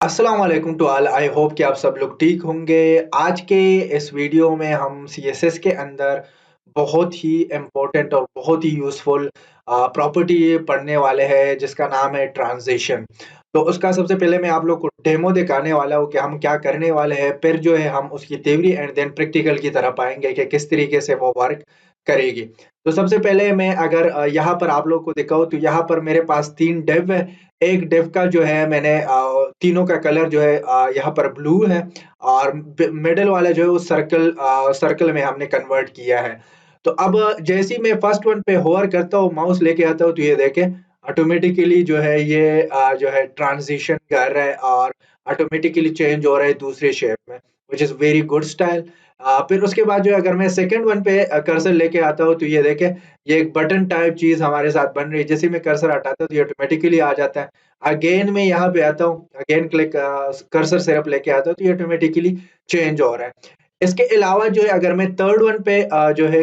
अस्सलाम वालेकुम to all. I hope कि आप सब लोग ठीक होंगे। आज के इस वीडियो में हम सीएसएस के अंदर बहुत ही इम्पोर्टेंट और बहुत ही यूज़फुल प्रॉपर्टी पढ़ने वाले हैं जिसका नाम है ट्रांज़िशन। तो उसका सबसे पहले मैं आप लोग को डेमो दिखाने वाला हूँ कि हम क्या करने वाले हैं, फिर जो है हम उसकी थ्योरी एंड देन प्रैक्टिकल की तरफ आएँगे कि किस तरीके से वो वर्क करेगी। तो सबसे पहले मैं अगर यहाँ पर आप लोग को दिखाऊँ तो यहाँ पर मेरे पास 3 डिव है। एक डिव का जो है मैंने तीनों का कलर जो है यहाँ पर ब्लू है और मिडल वाला जो है वो सर्कल में हमने कन्वर्ट किया है। तो अब जैसे ही मैं फर्स्ट वन पे होवर करता हूँ, माउस लेके आता हूँ तो ये देखें ऑटोमेटिकली जो है ये जो है ट्रांजिशन कर रहा है और ऑटोमेटिकली चेंज हो रहा है दूसरे शेप में, which is very good style. फिर उसके बाद जो है अगर मैं सेकंड वन पे कर्सर लेके आता हूँ तो ये देखें ये एक बटन टाइप चीज़ हमारे साथ बन रही है। जैसे ही मैं कर्सर हटाता हूँ तो ये ऑटोमेटिकली आ जाता है। अगेन मैं यहाँ पे आता हूँ, अगेन कर्सर सिर्फ लेके आता हूँ तो ये ऑटोमेटिकली चेंज हो रहा है। इसके अलावा जो है अगर मैं थर्ड वन पे जो है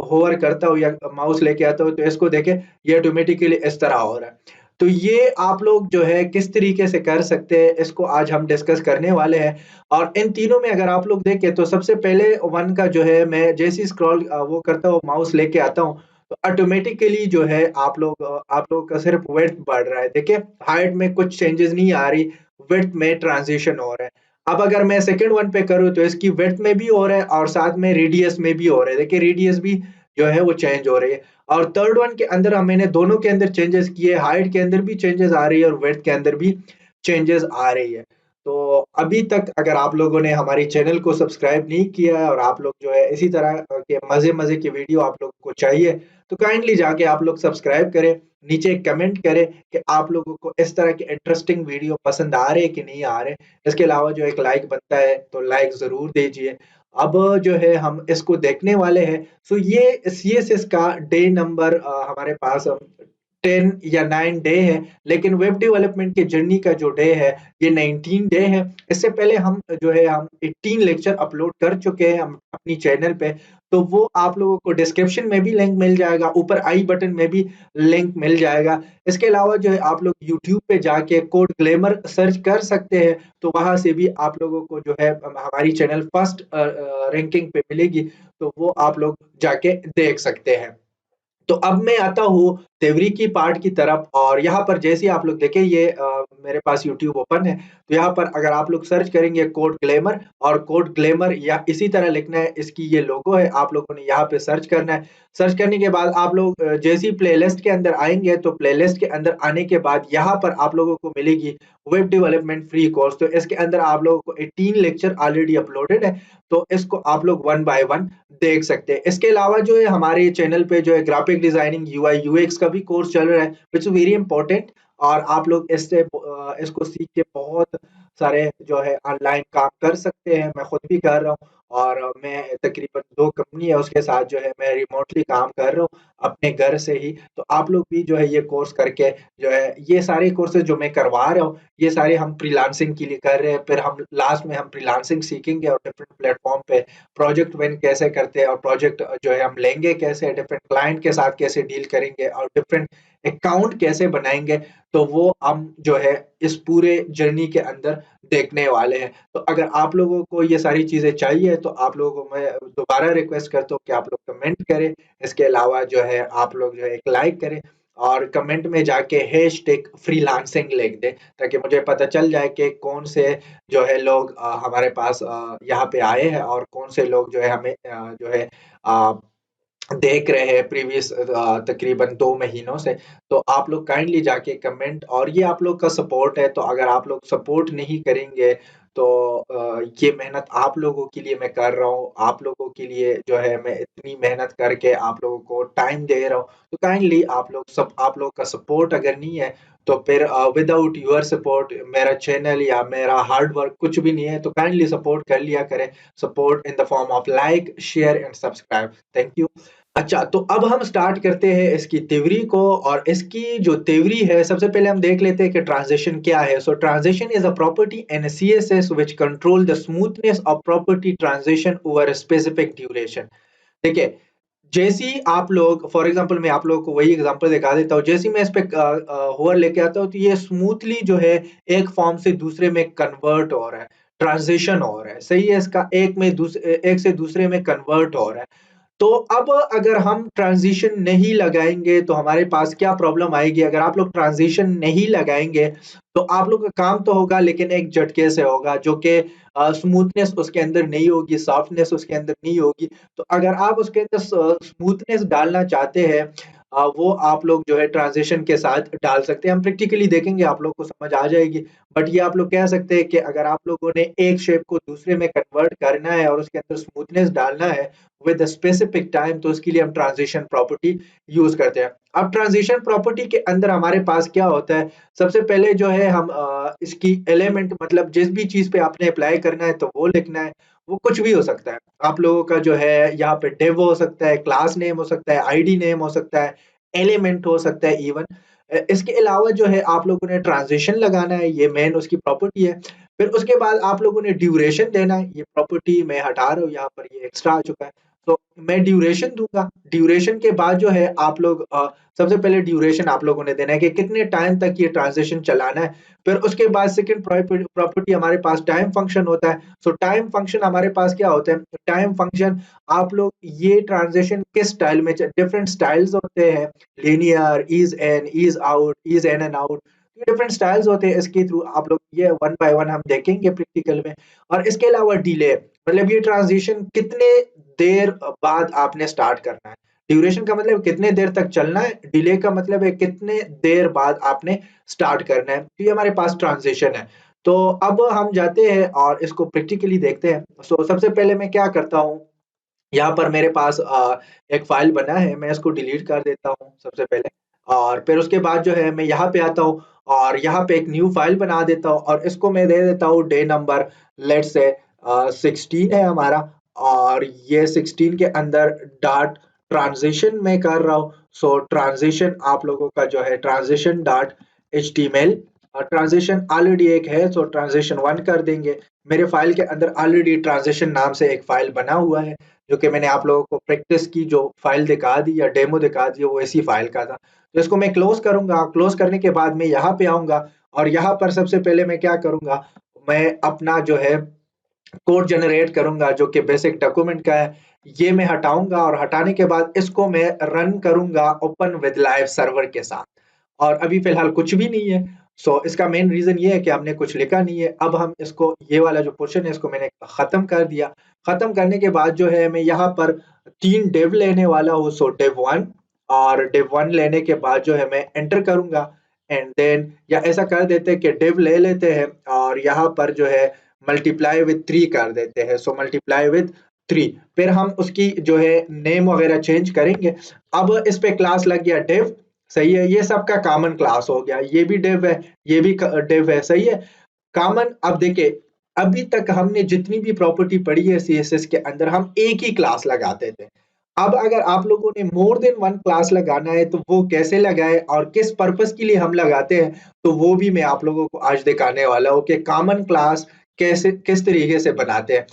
होवर करता हूँ या माउस लेके आता हूँ तो इसको देखें ये ऑटोमेटिकली इस तरह हो रहा है। तो ये आप लोग जो है किस तरीके से कर सकते हैं इसको आज हम डिस्कस करने वाले हैं। और इन तीनों में अगर आप लोग देखें तो सबसे पहले वन का जो है मैं जैसे ही वो करता हूँ माउस लेके आता हूँ तो ऑटोमेटिकली जो है आप लोगों का सिर्फ विड्थ बढ़ रहा है। देखिए हाइट में कुछ चेंजेस नहीं आ रही, विड्थ में ट्रांजिशन हो रहा है। अब अगर मैं सेकंड वन पे करूँ तो इसकी विड्थ में भी हो रहा है और साथ में रेडियस में भी हो रहा है। देखिए रेडियस भी जो है वो चेंज हो रही है और थर्ड वन के अंदर मैंने दोनों के अंदर चेंजेस किए, हाइट के अंदर भी चेंजेस आ रही है और विड्थ के अंदर भी चेंजेस आ रही है। तो अभी तक अगर आप लोगों ने हमारी चैनल को सब्सक्राइब नहीं किया है और आप लोग जो है इसी तरह के मज़े-मज़े की वीडियो आप लोगों को चाहिए, तो काइंडली जाके आप लोग सब्सक्राइब करें, नीचे एक कमेंट करें कि आप लोगों को इस तरह के इंटरेस्टिंग वीडियो पसंद आ रहे हैं कि नहीं आ रहे। इसके अलावा जो एक लाइक बनता है, तो लाइक ज़रूर दीजिए। अब जो है हम इसको देखने वाले हैं। सो ये सीएसएस का डे नंबर हमारे पास 10 या 9 डे है, लेकिन वेब डेवलपमेंट की जर्नी का जो डे है, ये 19 डे है। इससे पहले हम जो है हम 18 लेक्चर अपलोड कर चुके हैं हम अपनी चैनल पे, तो वो आप लोगों को डिस्क्रिप्शन में भी लिंक मिल जाएगा, ऊपर आई बटन में भी लिंक मिल जाएगा। इसके अलावा जो है आप लोग यूट्यूब पे जाके कोड ग्लैमर सर्च कर सकते हैं, तो वहाँ से भी आप लोगों को जो है हमारी चैनल फर्स्ट रैंकिंग पे मिलेगी, तो वो आप लोग जाके देख सकते हैं। तो अब मैं आता हूँ तेवरी की पार्ट की तरफ और यहाँ पर जैसे ही आप लोग देखें ये मेरे पास यूट्यूब ओपन है, तो यहाँ पर अगर आप लोग सर्च करेंगे कोड ग्लैमर और कोड ग्लैमर या इसी तरह लिखना है, इसकी ये लोगो है, आप लोगों ने यहाँ पे सर्च करना है। सर्च करने के बाद आप लोग जैसे ही प्लेलिस्ट के अंदर आएँगे, तो प्लेलिस्ट के अंदर आने के बाद यहाँ पर आप लोगों को मिलेगी वेब डेवलपमेंट फ्री कोर्स। तो इसके अंदर आप लोगों को 18 लेक्चर ऑलरेडी अपलोडेड है, तो इसको आप लोग वन बाय वन देख सकते हैं। इसके अलावा जो है हमारे चैनल पे जो है ग्राफिक डिजाइनिंग, यूआई, यूएक्स का भी कोर्स चल रहा है व्हिच इज़ वेरी इंपॉर्टेंट और आप लोग इसको सीख के बहुत सारे जो है ऑनलाइन काम कर सकते हैं। मैं खुद भी कर रहा हूँ और मैं तकरीबन 2 कंपनी है उसके साथ जो है मैं रिमोटली काम कर रहा हूँ अपने घर से ही। तो आप लोग भी जो है ये कोर्स करके जो है ये सारे कोर्सेज़ जो मैं करवा रहा हूँ, ये सारे हम फ्रीलांसिंग के लिए कर रहे हैं। फिर हम लास्ट में हम फ्रीलांसिंग सीखेंगे और डिफरेंट प्लेटफ़ॉर्म पे प्रोजेक्ट विन कैसे करते हैं और प्रोजेक्ट जो है हम लेंगे कैसे, डिफरेंट क्लाइंट के साथ कैसे डील करेंगे और डिफरेंट अकाउंट कैसे बनाएँगे, तो वो हम जो है इस पूरे जर्नी के अंदर देखने वाले हैं। तो अगर आप लोगों को ये सारी चीज़ें चाहिए तो आप लोगों को मैं दोबारा रिक्वेस्ट करता हूँ कि आप लोग कमेंट करें। इसके अलावा जो है आप लोग जो है एक लाइक करें और कमेंट में जाके हैशटैग फ्रीलांसिंग लिख दें, ताकि मुझे पता चल जाए कि कौन से जो है लोग हमारे पास यहाँ पे आए हैं और कौन से लोग जो है हमें जो है अ, देख रहे हैं प्रीवियस तकरीबन 2 महीनों से। तो आप लोग काइंडली जाके कमेंट और ये आप लोग का सपोर्ट है, तो अगर आप लोग सपोर्ट नहीं करेंगे तो ये मेहनत आप लोगों के लिए मैं कर रहा हूँ, आप लोगों के लिए जो है मैं इतनी मेहनत करके आप लोगों को टाइम दे रहा हूँ। तो काइंडली आप लोग का सपोर्ट अगर नहीं है तो फिर विदाउट योर सपोर्ट मेरा चैनल या मेरा हार्ड वर्क कुछ भी नहीं है, तो काइंडली सपोर्ट कर लिया करें। Support in the form of like, share and subscribe. Thank you. अच्छा, तो अब हम स्टार्ट करते हैं इसकी थ्योरी को और इसकी जो थ्योरी है, सबसे पहले हम देख लेते हैं कि ट्रांज़िशन क्या है। So transition is a property in CSS which control the smoothness of property transition over a specific duration. देखिए, जैसे ही आप लोग फॉर एग्जांपल मैं आप लोगों को वही एग्जांपल दिखा देता हूँ। जैसे ही मैं इस पे होवर लेके आता हूँ तो ये स्मूथली जो है एक फॉर्म से दूसरे में कन्वर्ट हो रहा है, ट्रांज़िशन हो रहा है। सही है? इसका एक से दूसरे में कन्वर्ट हो रहा है। तो अब अगर हम ट्रांज़िशन नहीं लगाएँगे तो हमारे पास क्या प्रॉब्लम आएगी? अगर आप लोग ट्रांज़िशन नहीं लगाएँगे तो आप लोग का काम तो होगा लेकिन एक झटके से होगा जो कि स्मूथनेस उसके अंदर नहीं होगी, सॉफ्टनेस उसके अंदर नहीं होगी। तो अगर आप उसके अंदर स्मूथनेस डालना चाहते हैं वो आप लोग जो है ट्रांज़िशन के साथ डाल सकते हैं। हम प्रैक्टिकली देखेंगे आप लोग को समझ आ जाएगी। बट ये आप लोग कह सकते हैं कि अगर आप लोगों ने एक शेप को दूसरे में कन्वर्ट करना है और उसके अंदर स्मूथनेस डालना है विद अ स्पेसिफिक टाइम तो उसके लिए हम ट्रांज़िशन प्रॉपर्टी यूज़ करते हैं। अब ट्रांज़िशन प्रॉपर्टी के अंदर हमारे पास क्या होता है, सबसे पहले जो है हम इसकी एलिमेंट मतलब जिस भी चीज़ पे आपने अप्लाई करना है तो वो लिखना है, वो कुछ भी हो सकता है। आप लोगों का जो है यहाँ पे डिव हो सकता है, क्लास नेम हो सकता है, आईडी नेम हो सकता है, एलिमेंट हो सकता है इवन। इसके अलावा जो है आप लोगों ने ट्रांज़िशन लगाना है, ये मेन उसकी प्रॉपर्टी है। फिर उसके बाद आप लोगों ने ड्यूरेशन देना है, ये प्रॉपर्टी मैं हटा रहा हूँ यहाँ पर ये एक्स्ट्रा आ चुका है। तो मैं ड्यूरेशन दूँगा, ड्यूरेशन के बाद जो है आप लोग सबसे पहले ड्यूरेशन आप लोगों ने देना है कि कितने टाइम तक ये ट्रांज़िशन चलाना है। फिर उसके बाद सेकंड प्रॉपर्टी हमारे पास टाइम फंक्शन होता है। सो टाइम फंक्शन हमारे पास क्या होता है? टाइम फंक्शन आप लोग ये ट्रांज़िशन किस स्टाइल में डिफरेंट स्टाइल्स होते हैं, linear, ease in, ease out, ease in and out. ये डिफरेंट स्टाइल्स होते हैं इसके थ्रू आप लोग ये वन बाय वन हम देखेंगे प्रैक्टिकल में। और इसके अलावा डिले मतलब ये ट्रांज़िशन कितने देर बाद आपने स्टार्ट करना है। ड्यूरेशन का मतलब कितने देर तक चलना है, डिले का मतलब है कितने देर बाद आपने स्टार्ट करना है। तो ये हमारे पास ट्रांज़िशन है। तो अब हम जाते हैं और इसको प्रैक्टिकली देखते हैं। सो सबसे पहले मैं क्या करता हूँ, यहाँ पर मेरे पास एक फ़ाइल बना है, मैं इसको डिलीट कर देता हूँ सबसे पहले और फिर उसके बाद जो है मैं यहाँ पे आता हूँ और यहाँ पे एक न्यू फ़ाइल बना देता हूँ और इसको मैं दे देता हूँ डे नंबर लेट्स से 16 है हमारा और ये 16 के अंदर डॉट ट्रांज़िशन मैं कर रहा हूँ। सो ट्रांज़िशन आप लोगों का जो है transition dot HTML transition already एक है सो ट्रांज़िशन 1 कर देंगे। मेरे फ़ाइल के अंदर ऑलरेडी ट्रांज़िशन नाम से एक फ़ाइल बना हुआ है। जो कि मैंने आप लोगों को प्रैक्टिस की जो फ़ाइल दिखा दी या डेमो दिखा दिया वो इसी फ़ाइल का था। तो इसको मैं क्लोज़ करूँगा, क्लोज़ करने के बाद मैं यहाँ पे आऊँगा और यहाँ पर सबसे पहले मैं क्या करूँगा, मैं अपना जो है कोड जनरेट करूँगा जो कि बेसिक डॉक्यूमेंट का है। ये मैं हटाऊँगा और हटाने के बाद इसको मैं रन करूँगा ओपन विद लाइव सर्वर के साथ। और अभी फ़िलहाल कुछ भी नहीं है। सो इसका मेन रीज़न ये है कि हमने कुछ लिखा नहीं है। अब हम इसको ये वाला जो पोर्शन है इसको मैंने ख़त्म कर दिया। ख़त्म करने के बाद जो है मैं यहाँ पर 3 डिव लेने वाला हूँ। सो डिव 1 और डिव 1 लेने के बाद जो है मैं एंटर करूँगा एंड देन या ऐसा कर देते हैं कि डिव ले लेते हैं और यहाँ पर जो है मल्टीप्लाई विद 3 कर देते हैं। सो मल्टीप्लाई विद 3 फिर हम उसकी जो है नेम वग़ैरह चेंज करेंगे। अब इस पे क्लास लग गया डिव सही है, ये सबका कॉमन क्लास हो गया, ये भी डिव है, ये भी डिव है, सही है। कॉमन अब देखिए, अभी तक हमने जितनी भी प्रॉपर्टी पढ़ी है सीएसएस के अंदर हम एक ही क्लास लगाते थे। अब अगर आप लोगों ने मोर देन वन क्लास लगाना है तो वो कैसे लगाएँ और किस पर्पज़ के लिए हम लगाते हैं, तो वो भी मैं आप लोगों को आज दिखाने वाला हूँ कि कॉमन क्लास कैसे किस तरीके से बनाते हैं।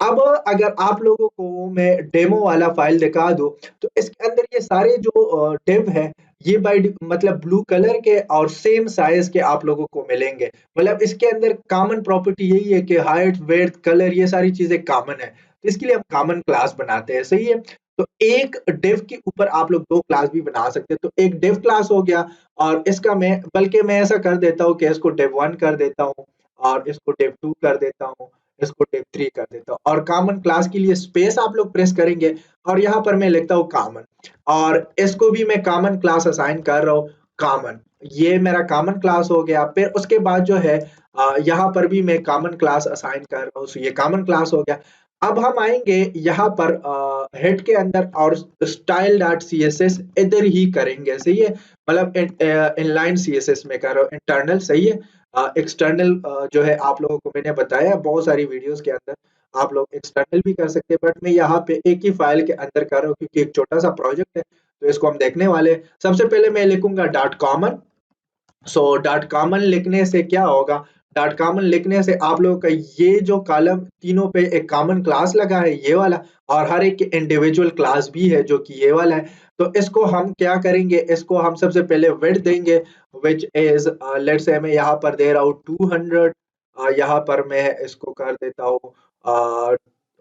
अब अगर आप लोगों को मैं डेमो वाला फ़ाइल दिखा दूँ, तो इसके अंदर ये सारे जो डिव हैं, ये बाय डि मतलब ब्लू कलर के और सेम साइज़ के आप लोगों को मिलेंगे। मतलब इसके अंदर कॉमन प्रॉपर्टी यही है कि हाइट, विड्थ, कलर ये सारी चीज़ें कॉमन है। तो इसके लिए हम कॉमन क्लास बनाते हैं, सही है? तो एक डिव के ऊपर आप लोग 2 क्लास भी बना सकते हैं। तो एक डिव क्लास हो गया और इसका मैं ऐसा कर देता हूँ कि इसको डिव 1 कर देता हूँ और इसको डिव 2 कर देता हूँ, इसको डिव 3 कर देता हूँ और कॉमन क्लास के लिए स्पेस आप लोग प्रेस करेंगे और यहाँ पर मैं लिखता हूँ कॉमन और इसको भी मैं कॉमन क्लास असाइन कर रहा हूँ कॉमन। ये मेरा कॉमन क्लास हो गया। फिर उसके बाद जो है यहाँ पर भी मैं कॉमन क्लास असाइन कर रहा हूँ। सो ये कॉमन क्लास हो गया। अब हम आएँगे यहाँ पर हेड के अंदर और स्टाइल डॉट सीएसएस इधर ही करेंगे, सही है? मतलब इनलाइन सीएसएस में कर रहा हूँ, इंटरनल सही है? एक्सटर्नल जो है आप लोगों को मैंने बताया बहुत सारी वीडियोज़ के अंदर, आप लोग एक्सटर्नल भी कर सकते हैं बट मैं यहाँ पे एक ही फ़ाइल के अंदर कर रहा हूँ क्योंकि एक छोटा-सा प्रोजेक्ट है, तो इसको हम देखने वाले हैं। सबसे पहले मैं लिखूँगा dot common so dot common लिखने से क्या होगा, डॉट कॉमन लिखने से आप लोगों का ये जो कॉलम तीनों पे एक कॉमन क्लास लगा है ये वाला, और हर एक इंडिविजुअल क्लास भी है जो कि ये वाला है। तो इसको हम क्या करेंगे, इसको हम सबसे पहले विड्थ देंगे विच इज लेट्स से मैं यहाँ पर दे रहा हूँ 200, यहाँ पर मैं इसको कर देता हूँ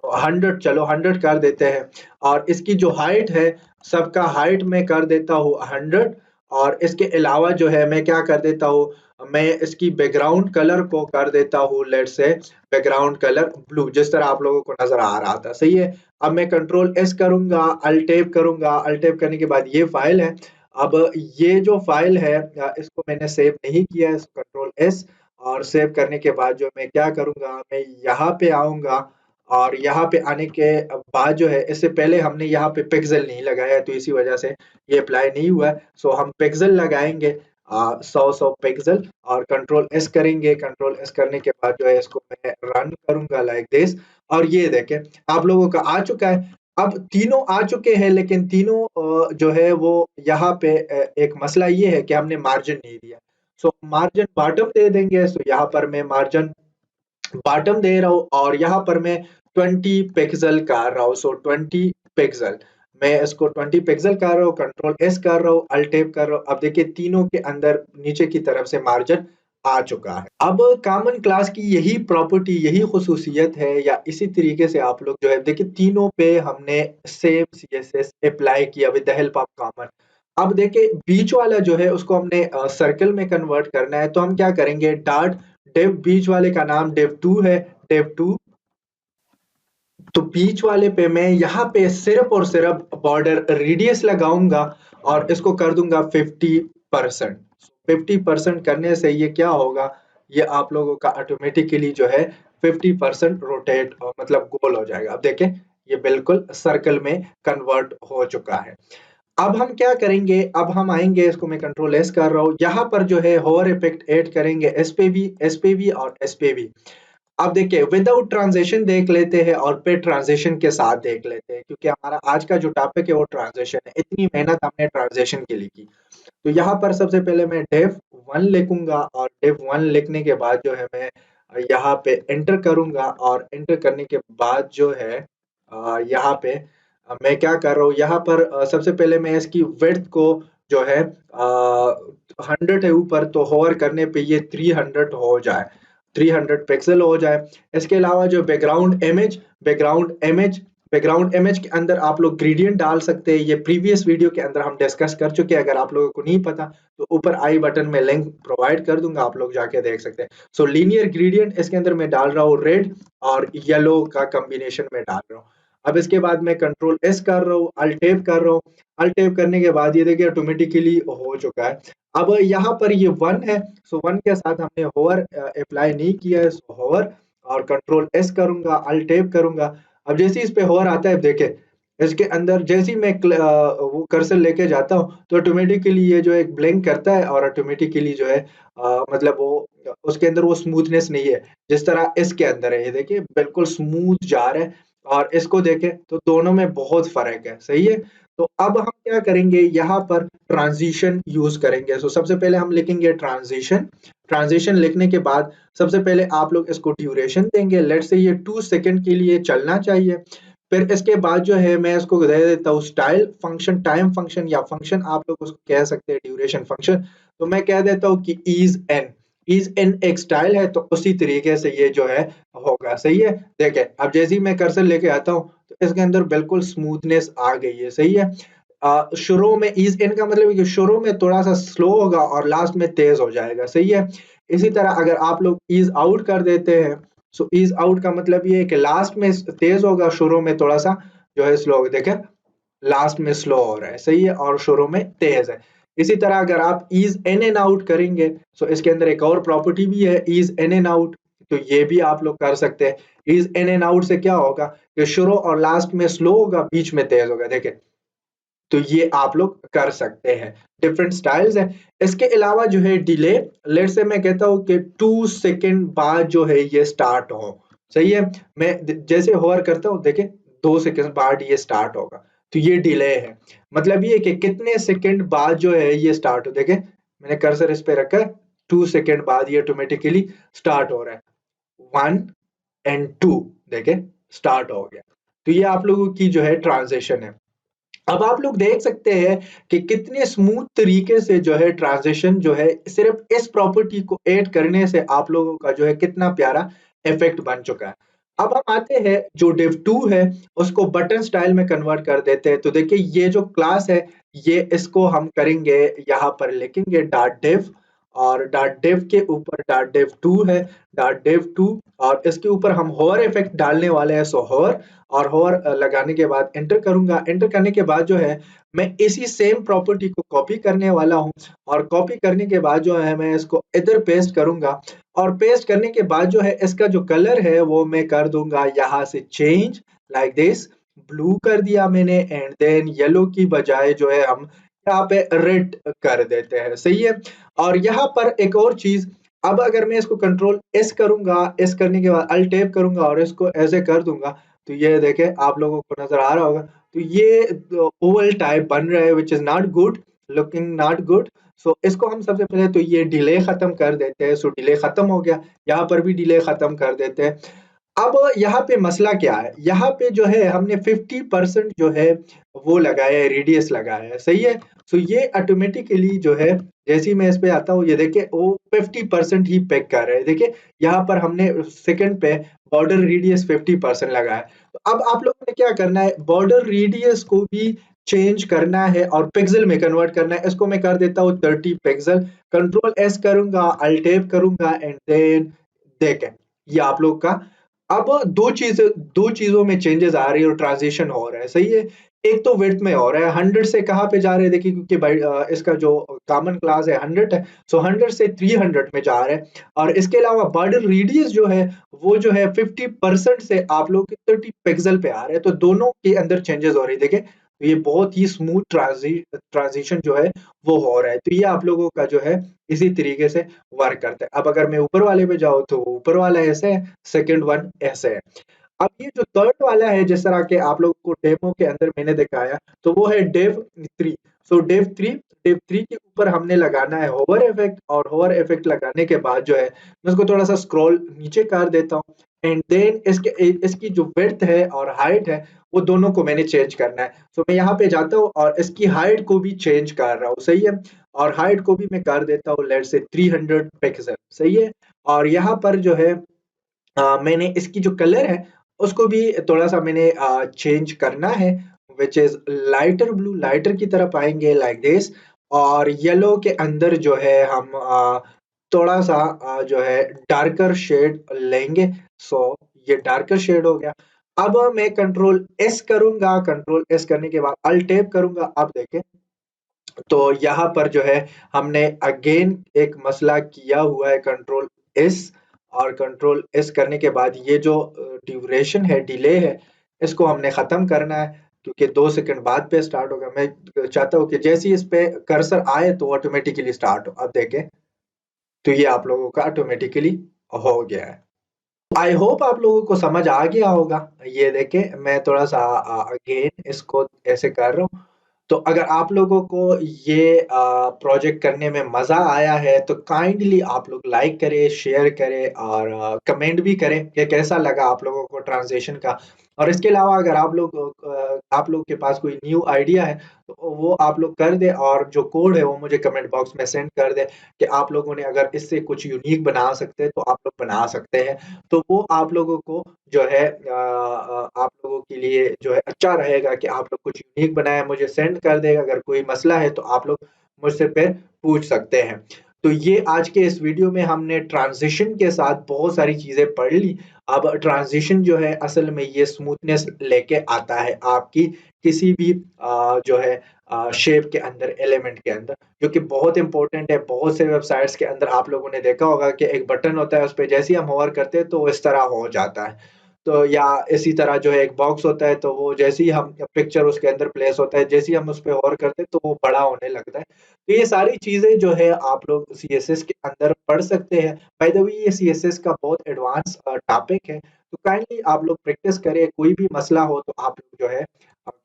100, चलो 100 कर देते हैं। और इसकी जो हाइट है, सबका हाइट मैं कर देता हूँ 100। और इसके अलावा जो है मैं क्या कर देता हूँ, मैं इसकी बैकग्राउंड कलर को कर देता हूँ let's say background colour blue, जिस तरह आप लोगों को नजर आ रहा था। सही है। अब मैं कंट्रोल एस करूंगा, अल्ट टैब करूंगा, अल्ट टैब करने के बाद ये फाइल है। अब ये जो फाइल है इसको मैंने सेव नहीं किया है, कंट्रोल एस, और सेव करने के बाद जो मैं क्या करूंगा, मैं यहाँ पे आऊंगा, और यहाँ पे आने के बाद जो है, इससे पहले हमने यहाँ पे पिक्सल नहीं लगाया है तो इसी वजह से ये अप्लाई नहीं हुआ है। सो हम पिक्सल लगाएंगे 100 पिक्सल, और कंट्रोल एस करेंगे। कंट्रोल एस करने के बाद जो है इसको मैं रन करूंगा लाइक दिस, और ये देखें आप लोगों का आ चुका है। अब तीनों आ चुके हैं, लेकिन तीनों जो है वो यहाँ पे एक मसला ये है कि हमने मार्जिन नहीं दिया। सो मार्जिन बॉटम दे देंगे। सो यहाँ पर मैं मार्जिन बॉटम दे रहा हूँ, और यहाँ पर मैं 20 पिक्सल कर रहा हूँ। सो 20 पिक्सल, मैं इसको 20 पिक्सल कर रहा हूँ, कंट्रोल एस कर रहा हूँ, अल्ट टैब कर रहा हूँ। अब देखिए तीनों के अंदर नीचे की तरफ से मार्जिन आ चुका है। अब कॉमन क्लास की यही प्रॉपर्टी, यही खुसूसियत है, या इसी तरीके से आप लोग जो है देखिए तीनों पे हमने सेम सीएसएस अप्लाई किया with the help of common. अब देखिए बीच वाला जो है उसको हमने सर्कल में कन्वर्ट करना है, तो हम क्या करेंगे, डॉट डेव बीच वाले का नाम dev2 है, dev2। तो बीच वाले पे मैं यहाँ पे सिर्फ और सिर्फ बॉर्डर रेडियस लगाऊंगा, और इसको कर दूंगा 50%। 50% करने से ये क्या होगा, ये आप लोगों का ऑटोमेटिकली जो है 50% रोटेट मतलब गोल हो जाएगा। अब देखें ये बिल्कुल सर्कल में कन्वर्ट हो चुका है। अब हम क्या करेंगे, अब हम आएंगे, इसको मैं कंट्रोल एस कर रहा हूँ, यहाँ पर जो है होवर इफेक्ट ऐड करेंगे एस पे भी और एस पे भी। अब देखिए विदाउट ट्रांजिशन देख लेते हैं और फिर ट्रांजिशन के साथ देख लेते हैं, क्योंकि हमारा आज का जो टॉपिक है वो ट्रांजिशन है। इतनी मेहनत हमने ट्रांजिशन के लिए की। तो यहाँ पर सबसे पहले मैं डेव 1 लिखूंगा, और डेव 1 लिखने के बाद जो है मैं यहाँ पे एंटर करूंगा, और एंटर करने के बाद जो है यहाँ पे मैं क्या कर रहा हूँ, यहाँ पर सबसे पहले मैं इसकी विड्थ को जो है 100 है ऊपर, तो होवर करने पे ये 300 हो जाए, 300 पिक्सल हो जाए। इसके अलावा जो बैकग्राउंड इमेज के अंदर आप लोग ग्रेडियंट डाल सकते हैं। ये प्रीवियस वीडियो के अंदर हम डिस्कस कर चुके हैं। अगर आप लोगों को नहीं पता तो ऊपर आई बटन में लिंक प्रोवाइड कर दूंगा, आप लोग जाके देख सकते हैं। सो लीनियर ग्रेडियंट इसके अंदर मैं डाल रहा हूँ, रेड और येलो का कॉम्बिनेशन में डाल रहा हूँ। अब इसके बाद मैं कंट्रोल एस कर रहा हूँ, अल्ट टैब कर रहा हूँ। अल्ट टैब करने के बाद ये देखिए ऑटोमेटिकली हो चुका है। अब यहाँ पर ये 1 है, सो 1 के साथ हमने होवर अप्लाई नहीं किया है, सो होवर, और कंट्रोल एस करूंगा, अल्ट टैब करूंगा। अब जैसे इस पे होवर आता है देखे, इसके अंदर जैसे ही मैं वो कर्सर लेके जाता हूँ तो ऑटोमेटिकली ये जो एक ब्लिंक करता है, और ऑटोमेटिकली जो है मतलब वो उसके अंदर वो स्मूथनेस नहीं है जिस तरह इसके अंदर है। ये देखिए बिल्कुल स्मूथ जा रहा है, और इसको देखें तो दोनों में बहुत फर्क है। सही है। तो अब हम क्या करेंगे, यहाँ पर ट्रांजिशन यूज करेंगे। सो सबसे पहले हम लिखेंगे ट्रांजिशन। ट्रांजिशन लिखने के बाद सबसे पहले आप लोग इसको ड्यूरेशन देंगे, लेट्स से ये 2 सेकंड के लिए चलना चाहिए। फिर इसके बाद जो है मैं इसको दे देता हूँ स्टाइल फंक्शन, टाइम फंक्शन, या फंक्शन आप लोग उसको कह सकते हैं ड्यूरेशन फंक्शन। तो मैं कह देता हूँ कि इज एन एक स्टाइल है, तो उसी तरीके से ये जो है होगा। सही है। देखें अब जैसे ही मैं कर्सर लेके आता हूँ तो इसके अंदर बिल्कुल स्मूथनेस आ गई है। सही है। शुरू में इज इन का मतलब है कि शुरू में थोड़ा सा स्लो होगा और लास्ट में तेज हो जाएगा। सही है। इसी तरह अगर आप लोग इज आउट कर देते हैं, सो इज आउट का मतलब ये है कि लास्ट में तेज होगा, शुरू में थोड़ा सा जो है स्लो होगा। देखें लास्ट में स्लो हो रहा है। सही है। और शुरू में तेज है। इसी तरह अगर आप इज इन एंड आउट करेंगे, सो इसके अंदर एक और प्रॉपर्टी भी है इज इन एंड आउट, तो ये भी आप लोग कर सकते हैं। इज इन एंड आउट से क्या होगा कि शुरू और लास्ट में स्लो होगा, बीच में तेज होगा। देखें तो ये आप लोग कर सकते हैं। डिफरेंट स्टाइल्स हैं। इसके अलावा जो है डिले, लेट से मैं कहता हूँ कि 2 सेकंड बाद जो है ये स्टार्ट हो। सही है। मैं जैसे होवर करता हूँ देखें 2 सेकंड बाद ये स्टार्ट होगा, तो ये डिले है। मतलब ये कि कितने सेकंड बाद जो है ये स्टार्ट हो। देखें मैंने कर्सर इस पे रखा है, 2 सेकंड बाद ये ऑटोमेटिकली स्टार्ट हो रहा है। 1 एंड 2 देखें स्टार्ट हो गया। तो ये आप लोगों की जो है ट्रांजिशन है। अब आप लोग देख सकते हैं कि कितने स्मूथ तरीके से जो है ट्रांजिशन जो है सिर्फ इस प्रॉपर्टी को ऐड करने से आप लोगों का जो है कितना प्यारा इफेक्ट बन चुका है। अब हम आते हैं जो div 2 है उसको बटन स्टाइल में कन्वर्ट कर देते हैं। तो देखिए ये जो क्लास है ये इसको हम करेंगे यहाँ पर लिखेंगे डॉट div और डॉट div के ऊपर डॉट div 2 है डॉट div 2 और इसके ऊपर हम होवर इफेक्ट डालने वाले हैं। सो होवर और होवर लगाने के बाद एंटर करूंगा। एंटर करने के बाद जो है मैं इसी सेम प्रॉपर्टी को कॉपी करने वाला हूँ और कॉपी करने के बाद जो है मैं इसको इधर पेस्ट करूंगा और पेस्ट करने के बाद जो है इसका जो कलर है वो मैं कर दूंगा यहाँ से चेंज लाइक दिस। ब्लू कर दिया मैंने एंड देन येलो की बजाय जो है हम यहाँ पे रेड कर देते हैं। सही है। और यहाँ पर एक और चीज, अब अगर मैं इसको कंट्रोल एस करूंगा, एस करने के बाद अल्ट टैब करूंगा और इसको ऐसे कर दूंगा तो ये देखें आप लोगों को नजर आ रहा होगा। तो ये ओवल टाइप बन रहा है which is not good, looking not good. So इसको हम सबसे पहले तो ये डिले खत्म कर देते हैं। सो डिले खत्म हो गया, यहाँ पर भी डिले खत्म कर देते हैं। अब यहाँ पे मसला क्या है, यहाँ पे जो है हमने 50% जो है वो लगाया है, रेडियस लगाया है। सही है। सो ये ऑटोमेटिकली जो है जैसे ही मैं इस पे आता हूँ ये देखिए वो 50% ही पैक कर रहा है। देखिए यहाँ पर हमने सेकंड पे बॉर्डर रेडियस 50% लगाया है। तो अब आप लोगों ने क्या करना है, बॉर्डर रेडियस को भी चेंज करना है और पिक्सल में कन्वर्ट करना है। इसको मैं कर देता हूँ 30 पिक्सल। कंट्रोल एस करूंगा, अल्ट टैब करूंगा एंड देन देखें ये आप लोग का अब दो चीजों में चेंजेस आ रही है और ट्रांजिशन हो रहा है। सही है। एक तो विड्थ में हो रहा है, 100 से कहाँ पे जा रहे हैं देखिए, क्योंकि इसका जो कॉमन क्लास है 100 है। सो 100 से 300 में जा रहा है। और इसके अलावा बॉर्डर रेडियस जो है वो जो है 50% से आप लोग के 30 पिक्सल पे आ रहे हैं। तो दोनों के अंदर चेंजेस हो रही है। देखिए तो ये बहुत ही स्मूथ ट्रांजिशन जो है वो हो रहा है। तो ये आप लोगों का जो है इसी तरीके से वर्क करता है। अब अगर मैं ऊपर वाले पे जाऊँ तो ऊपर वाला ऐसे है, सेकंड वन ऐसे है। अब ये जो थर्ड वाला है जिस तरह के आप लोगों को डेमो के अंदर मैंने दिखाया तो वो है डेव 3। सो डेव 3 के ऊपर हमने लगाना है होवर इफेक्ट और होवर इफेक्ट लगाने के बाद जो है मैं उसको थोड़ा सा स्क्रॉल नीचे कर देता हूँ एंड देन इसकी जो विड्थ है और हाइट है वो दोनों को मैंने चेंज करना है। सो मैं यहाँ पे जाता हूँ और इसकी हाइट को भी चेंज कर रहा हूँ। सही है। और हाइट को भी मैं कर देता हूँ लेट्स से 300 पिक्सल। सही है। और यहाँ पर जो है मैंने इसकी जो कलर है उसको भी थोड़ा-सा मैंने चेंज करना है which is lighter blue, lighter की तरफ आएँगे लाइक दिस। और येलो के अंदर जो है हम थोड़ा-सा जो है डार्कर शेड लेंगे। सो ये डार्कर शेड हो गया। अब मैं कंट्रोल एस करूँगा, कंट्रोल एस करने के बाद अल्ट टैब करूँगा। अब देखें तो यहाँ पर जो है हमने अगेन एक मसला किया हुआ है, कंट्रोल एस और कंट्रोल एस करने के बाद ये जो ड्यूरेशन है, डिले है, इसको हमने खत्म करना है क्योंकि 2 सेकंड बाद पे स्टार्ट होगा। मैं चाहता हूँ कि जैसे ही इस पे कर्सर आए तो ऑटोमेटिकली स्टार्ट हो। अब देखें तो ये आप लोगों का ऑटोमेटिकली हो गया है। आई होप आप लोगों को समझ आ गया होगा। ये देखें मैं थोड़ा सा अगेन इसको ऐसे कर रहा हूँ। तो अगर आप लोगों को ये प्रोजेक्ट करने में मज़ा आया है तो काइंडली आप लोग लाइक करें, शेयर करें और कमेंट भी करें कि कैसा लगा आप लोगों को ट्रांज़िशन का। और इसके अलावा अगर आप लोग के पास कोई न्यू आइडिया है तो वो आप लोग कर दें और जो कोड है वो मुझे कमेंट बॉक्स में सेंड कर दें कि आप लोगों ने अगर इससे कुछ यूनिक बना सकते हैं तो आप लोग बना सकते हैं। तो वो आप लोगों को जो है आप लोगों के लिए जो है अच्छा रहेगा कि आप लोग कुछ यूनिक बनाएँ, मुझे सेंड कर दें। अगर कोई मसला है तो आप लोग मुझसे फिर पूछ सकते हैं। तो ये आज के इस वीडियो में हमने ट्रांज़िशन के साथ बहुत सारी चीज़ें पढ़ ली। अब ट्रांज़िशन जो है असल में ये स्मूथनेस लेके आता है आपकी किसी भी जो है शेप के अंदर, एलिमेंट के अंदर, जो कि बहुत इम्पोर्टेंट है। बहुत से वेबसाइट्स के अंदर आप लोगों ने देखा होगा कि एक बटन होता है, उस पे जैसे ही हम होवर करते हैं तो वो इस तरह हो जाता है। तो या इसी तरह जो है एक बॉक्स होता है तो वो जैसे ही हम पिक्चर उसके अंदर प्लेस होता है, जैसे ही हम उस पे होवर करते हैं तो वो बड़ा होने लगता है। तो ये सारी चीज़ें जो है आप लोग सीएसएस के अंदर पढ़ सकते हैं। बाय द वे ये सीएसएस का बहुत एडवांस टॉपिक है। तो काइंडली आप लोग प्रैक्टिस करें, कोई भी मसला हो तो आप लोग जो है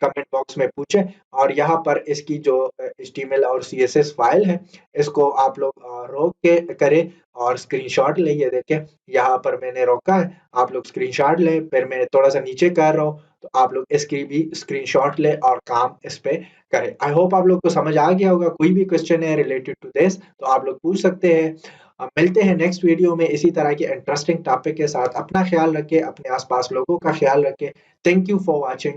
कमेंट बॉक्स में पूछें। और यहाँ पर इसकी जो HTML और CSS फाइल है, इसको आप लोग रोक के करें और स्क्रीनशॉट ले, ये देखें यहाँ पर मैंने रोका है, आप लोग स्क्रीनशॉट लें, फिर मैं थोड़ा सा नीचे कर रहा हूँ तो आप लोग इसकी भी स्क्रीनशॉट लें और काम इस पे करें। आई होप आप लोग को समझ आ गया होगा। कोई भी क्वेश्चन है रिलेटेड टू दिस तो आप लोग पूछ सकते हैं। मिलते हैं नेक्स्ट वीडियो में इसी तरह के इंटरेस्टिंग टॉपिक के साथ। अपना ख्याल रखें, अपने आसपास लोगों का ख्याल रखें। Thank you for watching.